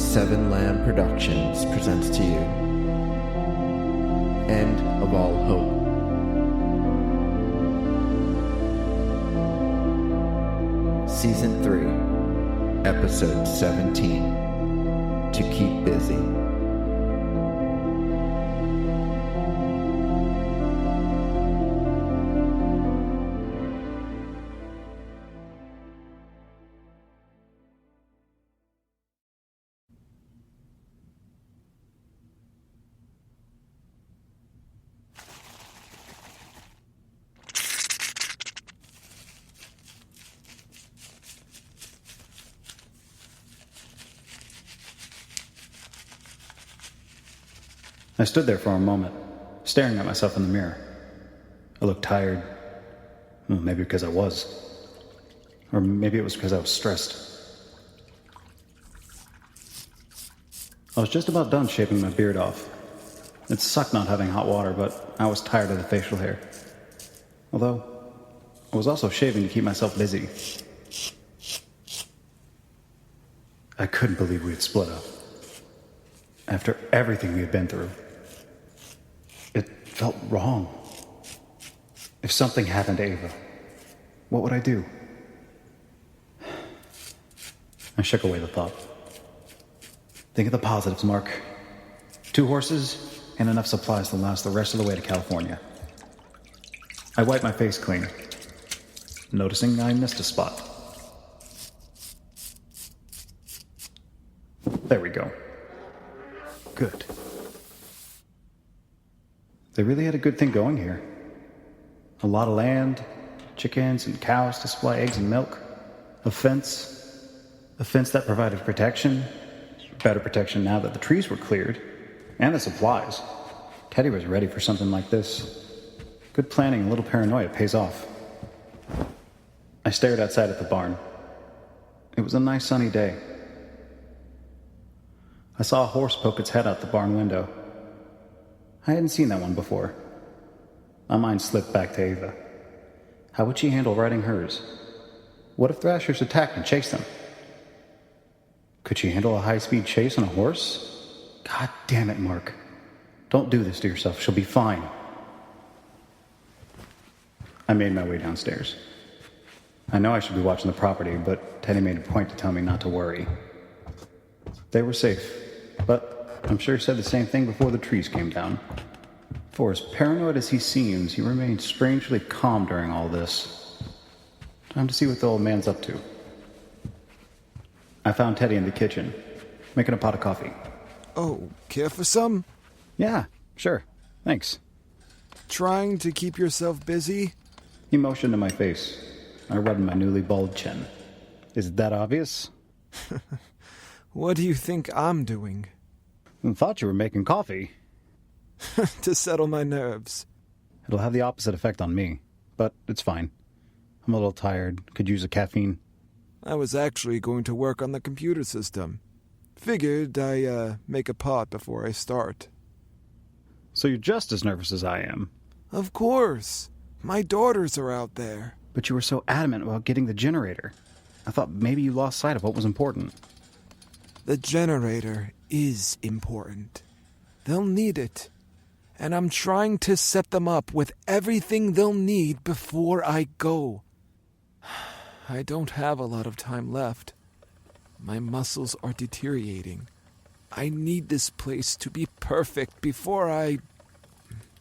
Seven Lamb Productions presents to you End of All Hope. Season 3, Episode 17, To Keep Busy. I stood there for a moment, staring at myself in the mirror. I looked tired. Well, maybe because I was. Or maybe it was because I was stressed. I was just about done shaving my beard off. It sucked not having hot water, but I was tired of the facial hair. Although, I was also shaving to keep myself busy. I couldn't believe we had split up. After everything we had been through. It felt wrong. If something happened to Ava, what would I do? I shook away the thought. Think of the positives, Mark. 2 horses and enough supplies to last the rest of the way to California. I wiped my face clean, noticing I missed a spot. There we go. Good. They really had a good thing going here. A lot of land, chickens and cows to supply eggs and milk, a fence that provided protection, better protection now that the trees were cleared, and the supplies. Teddy was ready for something like this. Good planning and a little paranoia pays off. I stared outside at the barn. It was a nice sunny day. I saw a horse poke its head out the barn window. I hadn't seen that one before. My mind slipped back to Ava. How would she handle riding hers? What if thrashers attacked and chased them? Could she handle a high-speed chase on a horse? God damn it, Mark. Don't do this to yourself. She'll be fine. I made my way downstairs. I know I should be watching the property, but Teddy made a point to tell me not to worry. They were safe, but I'm sure he said the same thing before the trees came down. For as paranoid as he seems, he remained strangely calm during all this. Time to see what the old man's up to. I found Teddy in the kitchen, making a pot of coffee. Oh, care for some? Yeah, sure. Thanks. Trying to keep yourself busy? He motioned to my face. I rubbed my newly bald chin. Is that obvious? What do you think I'm doing? I thought you were making coffee. To settle my nerves. It'll have the opposite effect on me, but it's fine. I'm a little tired. Could use a caffeine. I was actually going to work on the computer system. Figured I make a pot before I start. So you're just as nervous as I am. Of course. My daughters are out there. But you were so adamant about getting the generator. I thought maybe you lost sight of what was important. The generator is important. They'll need it. And I'm trying to set them up with everything they'll need before I go. I don't have a lot of time left. My muscles are deteriorating. I need this place to be perfect before I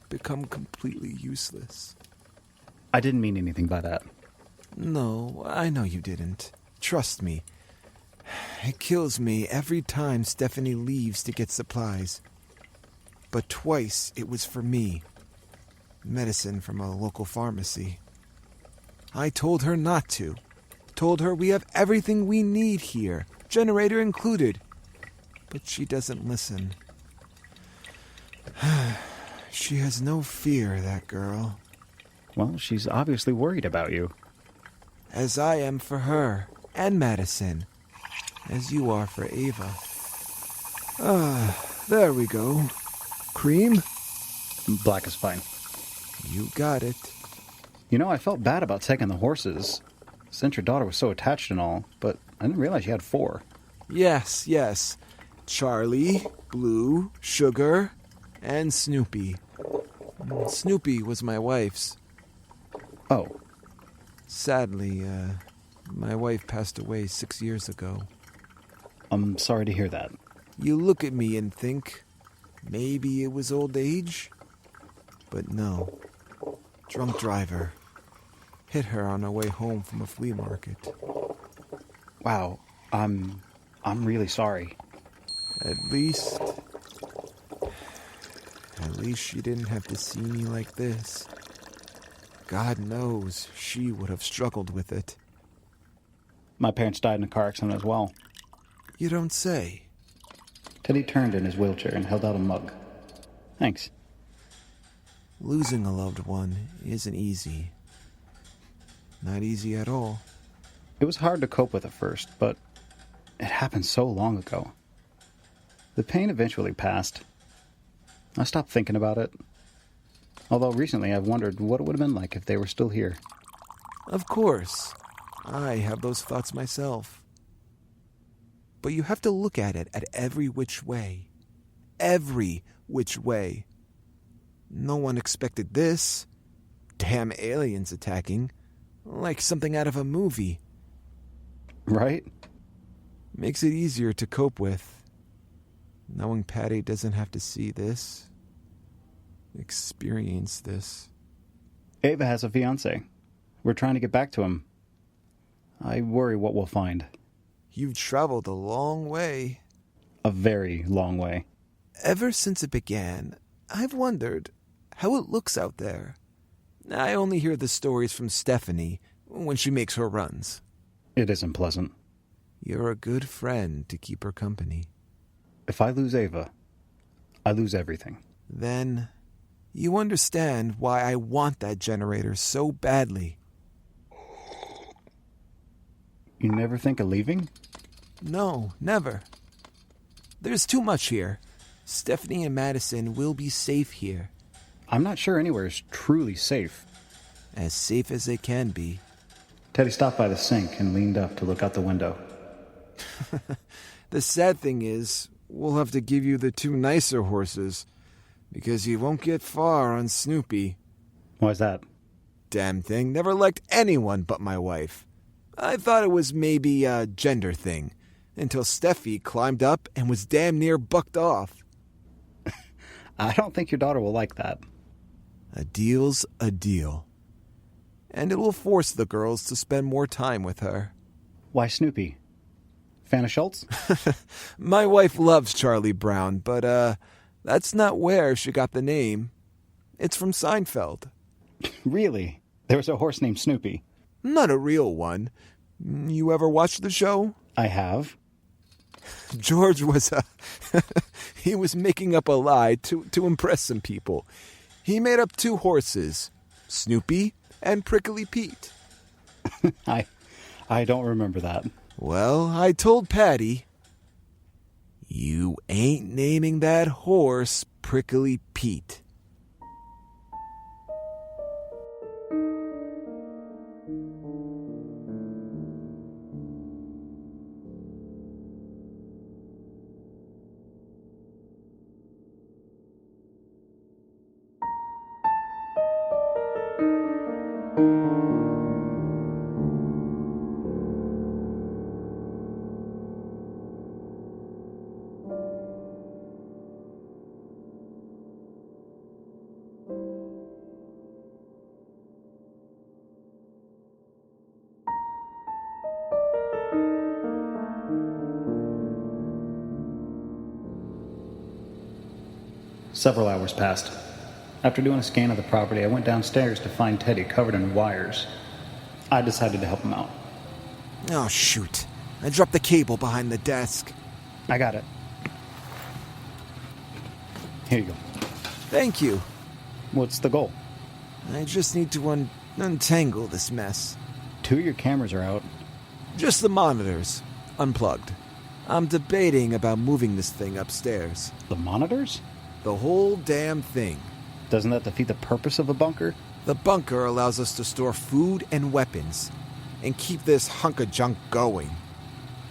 become completely useless. I didn't mean anything by that. No, I know you didn't. Trust me. It kills me every time Stephanie leaves to get supplies. But twice it was for me. Medicine from a local pharmacy. I told her not to. Told her we have everything we need here, generator included. But she doesn't listen. She has no fear, that girl. Well, she's obviously worried about you. As I am for her, and Madison. As you are for Ava. There we go. Cream? Black is fine. You got it. You know, I felt bad about taking the horses. Since your daughter was so attached and all, but I didn't realize you had 4. Yes. Charlie, Blue, Sugar, and Snoopy. Snoopy was my wife's. Oh, Sadly, my wife passed away 6 years ago. I'm sorry to hear that. You look at me and think, maybe it was old age? But no. Drunk driver. Hit her on her way home from a flea market. Wow, I'm really sorry. At least she didn't have to see me like this. God knows she would have struggled with it. My parents died in a car accident as well. You don't say. Teddy turned in his wheelchair and held out a mug. Thanks. Losing a loved one isn't easy. Not easy at all. It was hard to cope with at first, but it happened so long ago. The pain eventually passed. I stopped thinking about it. Although recently I've wondered what it would have been like if they were still here. Of course. I have those thoughts myself. But you have to look at it at every which way. Every which way. No one expected this. Damn aliens attacking. Like something out of a movie. Right? Makes it easier to cope with. Knowing Patty doesn't have to see this. Experience this. Ava has a fiancé. We're trying to get back to him. I worry what we'll find. You've traveled a long way. A very long way. Ever since it began, I've wondered how it looks out there. I only hear the stories from Stephanie when she makes her runs. It isn't pleasant. You're a good friend to keep her company. If I lose Ava, I lose everything. Then you understand why I want that generator so badly. You never think of leaving? No, never. There's too much here. Stephanie and Madison will be safe here. I'm not sure anywhere is truly safe. As safe as they can be. Teddy stopped by the sink and leaned up to look out the window. The sad thing is, we'll have to give you the two nicer horses, because you won't get far on Snoopy. Why's that? Damn thing never liked anyone but my wife. I thought it was maybe a gender thing, until Steffi climbed up and was damn near bucked off. I don't think your daughter will like that. A deal's a deal. And it will force the girls to spend more time with her. Why Snoopy? Fan of Schultz? My wife loves Charlie Brown, but that's not where she got the name. It's from Seinfeld. Really? There was a horse named Snoopy? Not a real one. You ever watched the show? I have. George was he was making up a lie to impress some people. He made up two horses, Snoopy and Prickly Pete. I don't remember that. Well, I told Patty, you ain't naming that horse Prickly Pete. Several hours passed. After doing a scan of the property, I went downstairs to find Teddy covered in wires. I decided to help him out. Oh, shoot. I dropped the cable behind the desk. I got it. Here you go. Thank you. What's the goal? I just need to untangle this mess. 2 of your cameras are out. Just the monitors. Unplugged. I'm debating about moving this thing upstairs. The monitors? The whole damn thing. Doesn't that defeat the purpose of a bunker? The bunker allows us to store food and weapons and keep this hunk of junk going.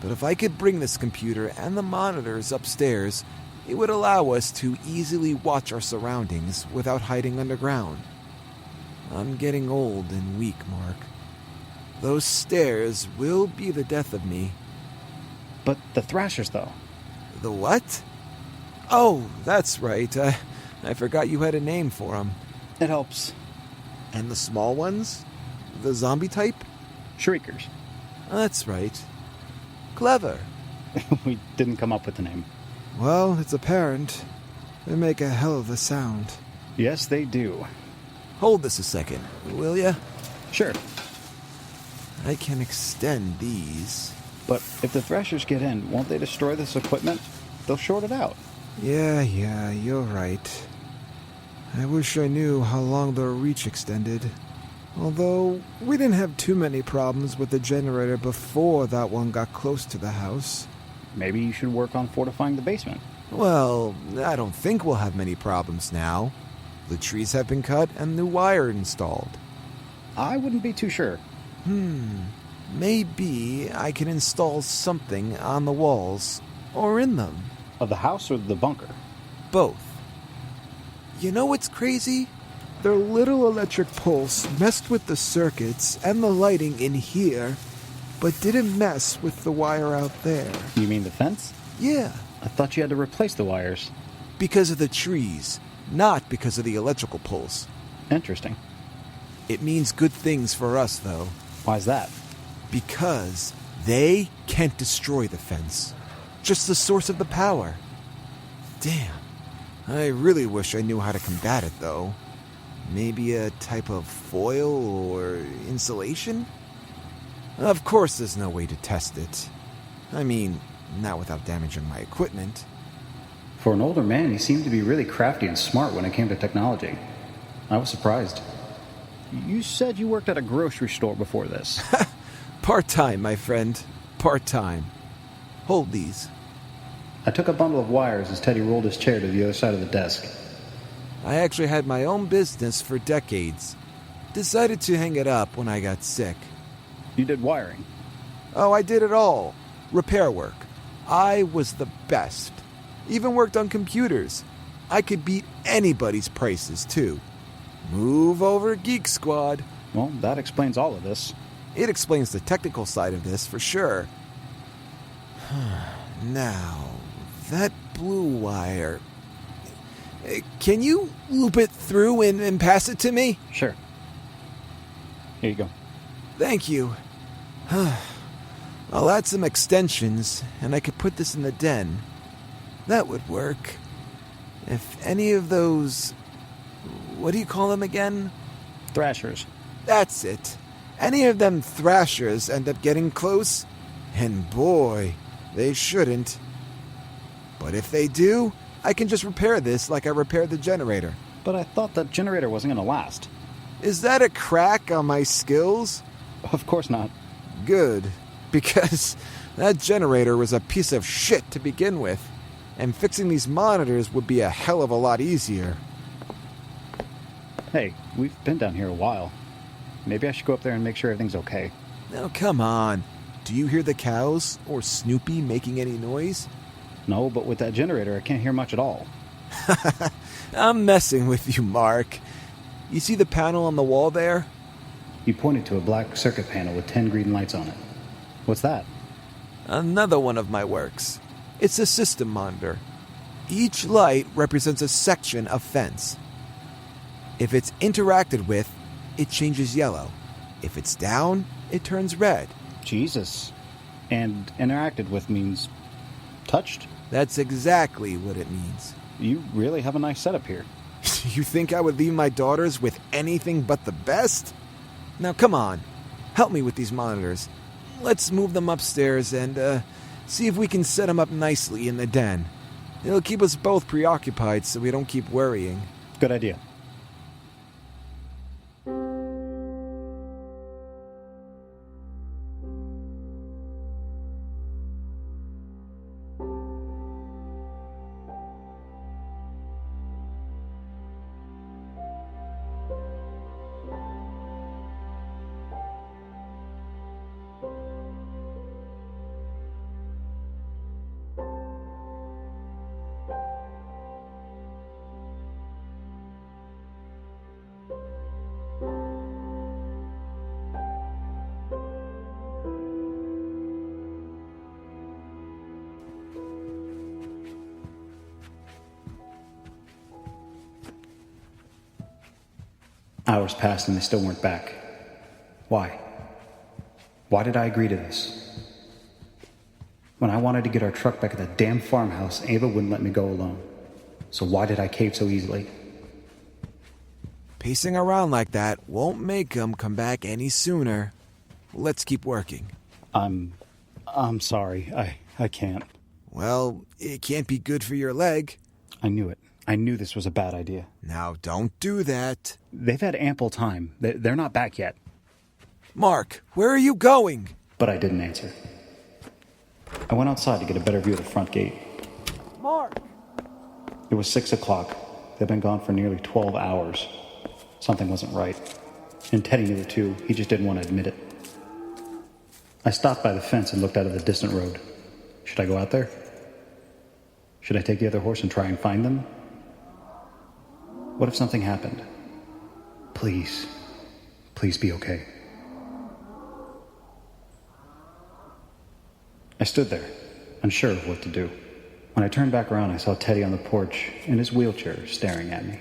But if I could bring this computer and the monitors upstairs, it would allow us to easily watch our surroundings without hiding underground. I'm getting old and weak, Mark. Those stairs will be the death of me. But the thrashers, though. The what? Oh, that's right. I forgot you had a name for them. It helps. And the small ones? The zombie type? Shriekers. That's right. Clever. We didn't come up with the name. Well, it's apparent. They make a hell of a sound. Yes, they do. Hold this a second, will ya? Sure. I can extend these. But if the thrashers get in, won't they destroy this equipment? They'll short it out. Yeah, you're right. I wish I knew how long their reach extended. Although, we didn't have too many problems with the generator before that one got close to the house. Maybe you should work on fortifying the basement. Well, I don't think we'll have many problems now. The trees have been cut and new wire installed. I wouldn't be too sure. Maybe I can install something on the walls, or in them. Of the house or the bunker? Both. You know what's crazy? Their little electric pulse messed with the circuits and the lighting in here, but didn't mess with the wire out there. You mean the fence? Yeah, I thought you had to replace the wires. because of the trees, not because of the electrical pulse. Interesting. It means good things for us, though, Why's that? because they can't destroy the fence. Just the source of the power. Damn. I really wish I knew how to combat it, though. Maybe a type of foil or insulation? Of course there's no way to test it. I mean, not without damaging my equipment. For an older man, he seemed to be really crafty and smart when it came to technology. I was surprised. You said you worked at a grocery store before this. Part-time, my friend. Part-time. Hold these. I took a bundle of wires as Teddy rolled his chair to the other side of the desk. I actually had my own business for decades. Decided to hang it up when I got sick. You did wiring. Oh, I did it all. Repair work. I was the best. Even worked on computers. I could beat anybody's prices, too. Move over, Geek Squad. Well, that explains all of this. It explains the technical side of this, for sure. Now, that blue wire... Can you loop it through and pass it to me? Sure. Here you go. Thank you. I'll add some extensions, and I could put this in the den. That would work. If any of those... What do you call them again? Thrashers. That's it. Any of them thrashers end up getting close, and boy, they shouldn't. But if they do, I can just repair this like I repaired the generator. But I thought that generator wasn't going to last. Is that a crack on my skills? Of course not. Good, because that generator was a piece of shit to begin with, and fixing these monitors would be a hell of a lot easier. Hey, we've been down here a while. Maybe I should go up there and make sure everything's okay. Now, come on. Do you hear the cows or Snoopy making any noise? No, but with that generator, I can't hear much at all. I'm messing with you, Mark. You see the panel on the wall there? He pointed to a black circuit panel with 10 green lights on it. What's that? Another one of my works. It's a system monitor. Each light represents a section of fence. If it's interacted with, it changes yellow. If it's down, it turns red. Jesus. And interacted with means touched? That's exactly what it means. You really have a nice setup here. You think I would leave my daughters with anything but the best? Now come on, help me with these monitors. Let's move them upstairs and see if we can set them up nicely in the den. It'll keep us both preoccupied so we don't keep worrying. Good idea. Hours passed and they still weren't back. Why? Why did I agree to this? When I wanted to get our truck back at that damn farmhouse, Ava wouldn't let me go alone. So why did I cave so easily? Pacing around like that won't make them come back any sooner. Let's keep working. I'm sorry. I can't. Well, it can't be good for your leg. I knew it. I knew this was a bad idea. Now, don't do that. They've had ample time. They're not back yet. Mark, where are you going? But I didn't answer. I went outside to get a better view of the front gate. Mark! It was 6 o'clock. They'd been gone for nearly 12 hours. Something wasn't right. And Teddy knew it too. He just didn't want to admit it. I stopped by the fence and looked out at the distant road. Should I go out there? Should I take the other horse and try and find them? What if something happened? Please be okay. I stood there, unsure of what to do. When I turned back around, I saw Teddy on the porch in his wheelchair staring at me.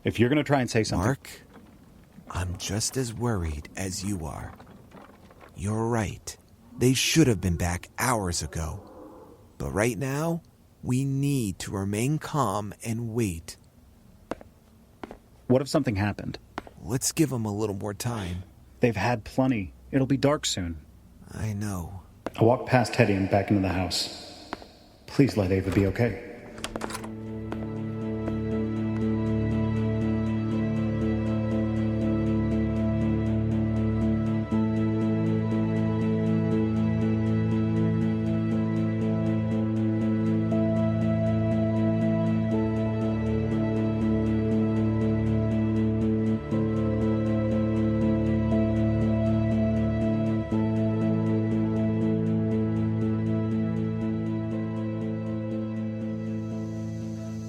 If you're going to try and say something... Mark, I'm just as worried as you are. You're right. They should have been back hours ago. But right now, we need to remain calm and wait. What if something happened? Let's give them a little more time. They've had plenty. It'll be dark soon. I know. I walked past Teddy and back into the house. Please let Ava be okay.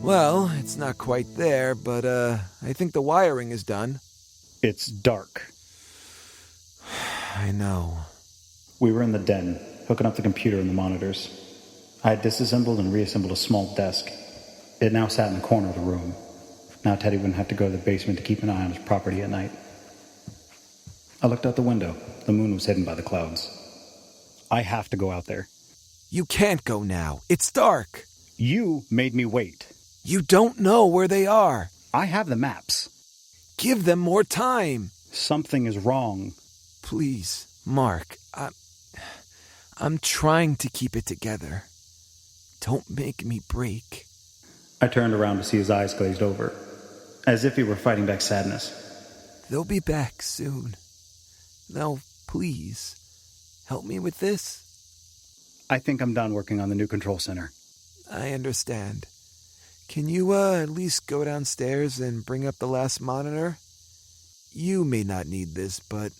Well, it's not quite there, but I think the wiring is done. It's dark. I know. We were in the den, hooking up the computer and the monitors. I had disassembled and reassembled a small desk. It now sat in the corner of the room. Now Teddy wouldn't have to go to the basement to keep an eye on his property at night. I looked out the window. The moon was hidden by the clouds. I have to go out there. You can't go now. It's dark. You made me wait. You don't know where they are. I have the maps. Give them more time. Something is wrong. Please, Mark, I'm trying to keep it together. Don't make me break. I turned around to see his eyes glazed over, as if he were fighting back sadness. They'll be back soon. Now, please, help me with this. I think I'm done working on the new control center. I understand. Can you at least go downstairs and bring up the last monitor? You may not need this, but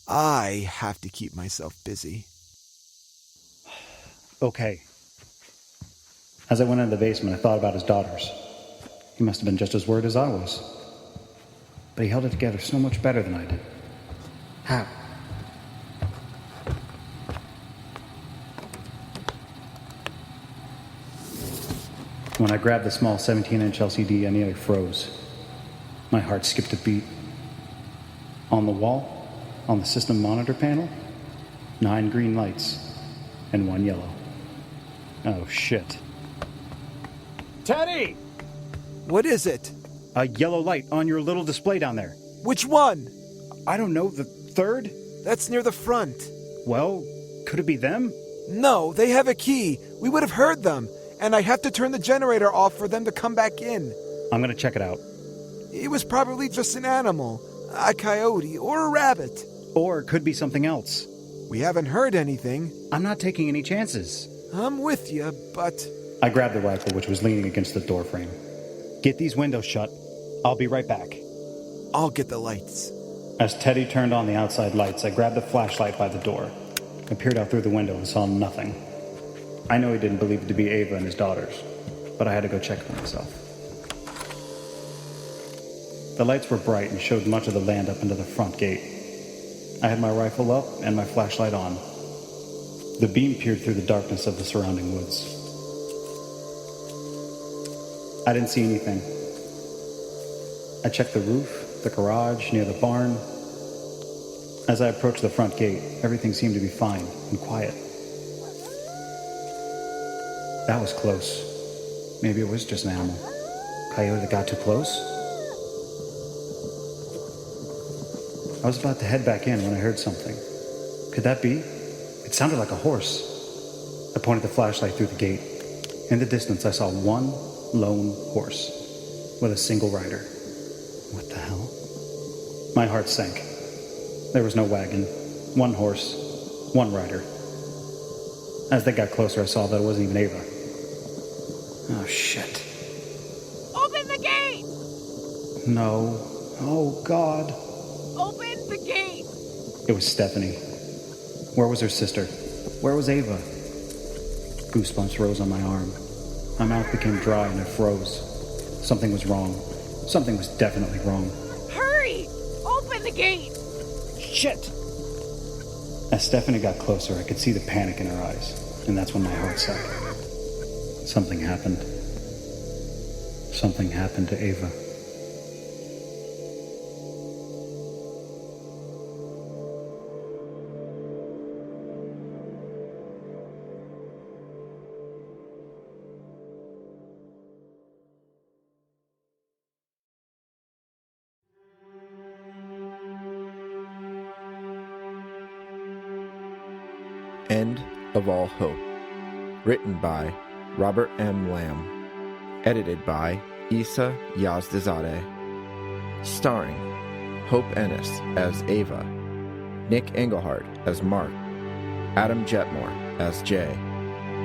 I have to keep myself busy. Okay. As I went into the basement, I thought about his daughters. He must have been just as worried as I was. But he held it together so much better than I did. How? When I grabbed the small 17-inch LCD, I nearly froze. My heart skipped a beat. On the wall, on the system monitor panel, 9 green lights and 1 yellow. Oh, shit. Teddy! What is it? A yellow light on your little display down there. Which one? I don't know, the third? That's near the front. Well, could it be them? No, they have a key. We would have heard them. And I have to turn the generator off for them to come back in. I'm gonna check it out. It was probably just an animal. A coyote or a rabbit. Or it could be something else. We haven't heard anything. I'm not taking any chances. I'm with you, but... I grabbed the rifle, which was leaning against the doorframe. Get these windows shut. I'll be right back. I'll get the lights. As Teddy turned on the outside lights, I grabbed the flashlight by the door. I peered out through the window and saw nothing. I know he didn't believe it to be Ava and his daughters, but I had to go check for myself. The lights were bright and showed much of the land up into the front gate. I had my rifle up and my flashlight on. The beam peered through the darkness of the surrounding woods. I didn't see anything. I checked the roof, the garage, near the barn. As I approached the front gate, everything seemed to be fine and quiet. That was close. Maybe it was just an animal. Coyote that got too close? I was about to head back in when I heard something. Could that be? It sounded like a horse. I pointed the flashlight through the gate. In the distance, I saw one lone horse with a single rider. What the hell? My heart sank. There was no wagon, one horse, one rider. As they got closer, I saw that it wasn't even Ava. Oh, shit. Open the gate! No. Oh, God. Open the gate! It was Stephanie. Where was her sister? Where was Ava? Goosebumps rose on my arm. My mouth became dry and I froze. Something was wrong. Something was definitely wrong. Hurry! Open the gate! Shit! As Stephanie got closer, I could see the panic in her eyes, and that's when my heart sank. Something happened. Something happened to Ava. End of All Hope. Written by Robert M. Lamb. Edited by Issa Yazdazadeh. Starring Hope Ennis as Ava, Nick Engelhardt as Mark, Adam Jetmore as Jay,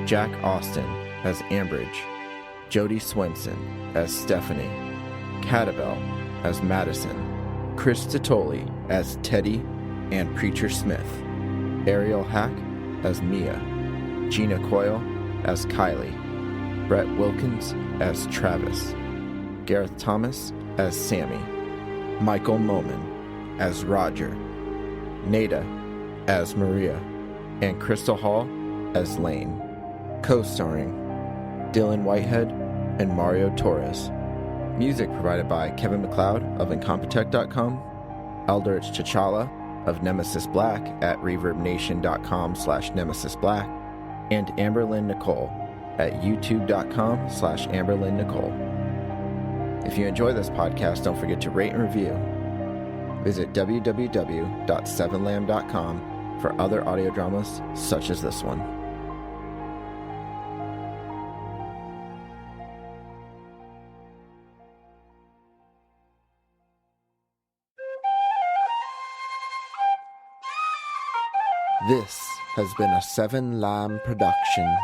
Jack Austin as Ambridge, Jodie Swenson as Stephanie, Catabel as Madison, Chris Titoli as Teddy and Preacher Smith, Ariel Hack as Mia, Gina Coyle as Kylie, Brett Wilkins as Travis, Gareth Thomas as Sammy, Michael Moman as Roger, Nada as Maria, and Crystal Hall as Lane. Co-starring Dylan Whitehead and Mario Torres. Music provided by Kevin MacLeod of Incompetech.com, Eldritch Chachala of Nemesis Black at ReverbNation.com/NemesisBlack, and Amberlynn Nicole at YouTube.com/Amberlynn Nicole. If you enjoy this podcast, don't forget to rate and review. Visit www.7lamb.com for other audio dramas such as this one. This has been a 7 Lamb production.